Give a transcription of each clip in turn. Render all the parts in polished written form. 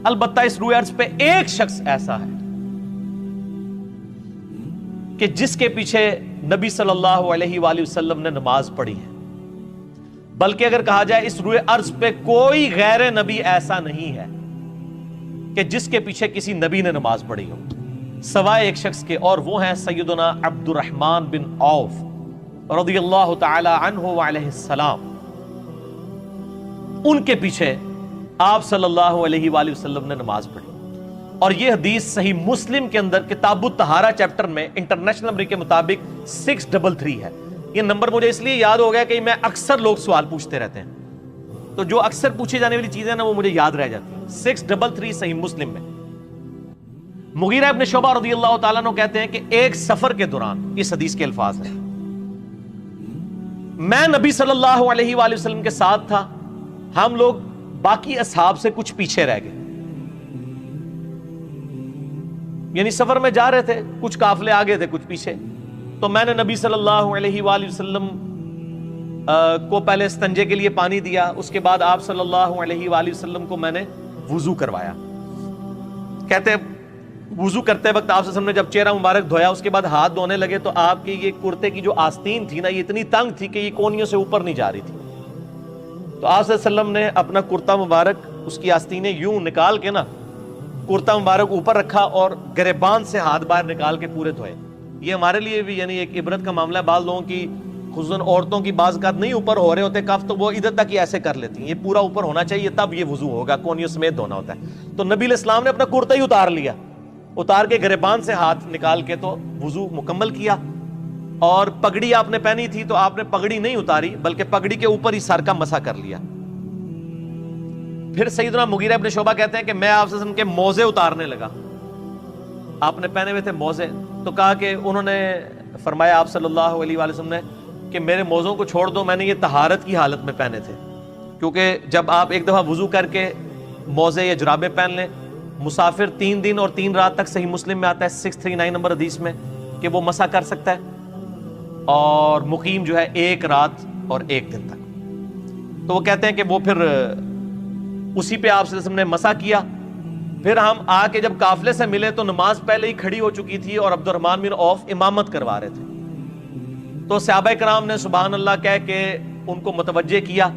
البتہ اس روئے ارض پہ ایک شخص ایسا ہے کہ جس کے پیچھے نبی صلی اللہ علیہ وآلہ وسلم نے نماز پڑھی ہے، بلکہ اگر کہا جائے اس روئے ارض پہ کوئی غیر نبی ایسا نہیں ہے کہ جس کے پیچھے کسی نبی نے نماز پڑھی ہو سوائے ایک شخص کے، اور وہ ہیں سیدنا عبد الرحمن بن عوف رضی اللہ تعالی عنہ وعلیہ السلام۔ ان کے پیچھے آپ صلی اللہ علیہ وآلہ وسلم نے نماز پڑھی، اور یہ حدیث صحیح مسلم کے اندر کتاب الطہارہ چیپٹر میں انٹرنیشنل نمبر کے مطابق 633 ہے۔ یہ نمبر مجھے اس لیے یاد ہو گیا کہ میں اکثر لوگ سوال پوچھتے رہتے ہیں، تو جو اکثر پوچھی جانے والی چیزیں نا وہ مجھے یاد رہ جاتی ہیں۔ 633 صحیح مسلم میں۔ مغیرہ ابن شعبہ رضی اللہ تعالیٰ عنہ کہتے ہیں کہ ایک سفر کے دوران، اس حدیث کے الفاظ ہیں، میں نبی صلی اللہ علیہ وآلہ وسلم کے ساتھ تھا، ہم لوگ باقی اصحاب سے کچھ پیچھے رہ گئے، یعنی سفر میں جا رہے تھے، کچھ قافلے آگے تھے کچھ پیچھے، تو میں نے نبی صلی اللہ علیہ وآلہ وسلم کو پہلے استنجے کے لیے پانی دیا، اس کے بعد آپ صلی اللہ علیہ وآلہ وسلم کو میں نے وضو کروایا۔ کہتے ہیں وضو کرتے وقت آپ صلی اللہ علیہ وسلم نے جب چہرہ مبارک دھویا، اس کے بعد ہاتھ دھونے لگے تو آپ کی یہ کرتے کی جو آستین تھی نا، یہ اتنی تنگ تھی کہ یہ کونیوں سے اوپر نہیں جا رہی تھی، تو آپ صلی اللہ علیہ وسلم نے اپنا کرتا مبارک، اس کی آستینیں یوں نکال کے نا کرتا مبارک اوپر رکھا اور گریبان سے ہاتھ باہر نکال کے پورے دھوئے۔ یہ ہمارے لیے بھی یعنی ایک عبرت کا معاملہ ہے، بعض لوگوں کی خصوصاً عورتوں کی بعض اوقات نہیں اوپر ہو رہے ہوتے کف، تو وہ ادھر تک ہی ایسے کر لیتی ہیں، یہ پورا اوپر ہونا چاہیے تب یہ وضو ہوگا، کونیوں سمیت دھونا ہوتا ہے۔ تو نبی علیہ السلام نے اپنا کرتا ہی اتار لیا، اتار کے گریبان سے ہاتھ نکال کے تو وضو مکمل کیا، اور پگڑی آپ نے پہنی تھی تو آپ نے پگڑی نہیں اتاری بلکہ پگڑی کے اوپر ہی سر کا مسح کر لیا۔ پھر سیدنا مغیرہ ابن شعبہ کہتے ہیں کہ میں آپ صلی اللہ علیہ وسلم کے موزے اتارنے لگا، آپ نے پہنے ہوئے تھے موزے، تو کہا کہ انہوں نے فرمایا آپ صلی اللہ علیہ وآلہ وسلم نے کہ میرے موزوں کو چھوڑ دو، میں نے یہ طہارت کی حالت میں پہنے تھے، کیونکہ جب آپ ایک دفعہ وضو کر کے موزے یا جرابے پہن لیں، مسافر 3 دن اور 3 رات تک، صحیح مسلم میں آتا ہے 639 نمبر حدیث میں کہ وہ مسح کر سکتا ہے، اور مقیم جو ہے 1 رات اور 1 دن تک۔ تو وہ کہتے ہیں کہ وہ پھر اسی پہ آپ صلی اللہ علیہ وسلم نے مسح کیا۔ پھر ہم آ کے جب قافلے سے ملے تو نماز پہلے ہی کھڑی ہو چکی تھی اور عبد الرحمن بن عوف امامت کروا رہے تھے، تو صحابہ کرام نے سبحان اللہ کہہ کے ان کو متوجہ کیا،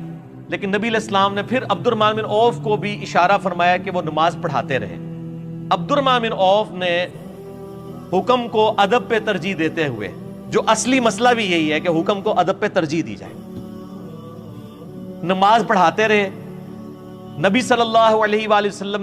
لیکن نبی علیہ السلام نے پھر عبد الرحمن بن عوف کو بھی اشارہ فرمایا کہ وہ نماز پڑھاتے رہے۔ عبد الرحمن بن عوف نے حکم کو ادب پہ ترجیح دیتے ہوئے، جو اصلی مسئلہ بھی یہی ہے کہ حکم کو ادب پہ ترجیح دی جائے، نماز پڑھاتے رہے۔ نبی صلی اللہ علیہ وآلہ وسلم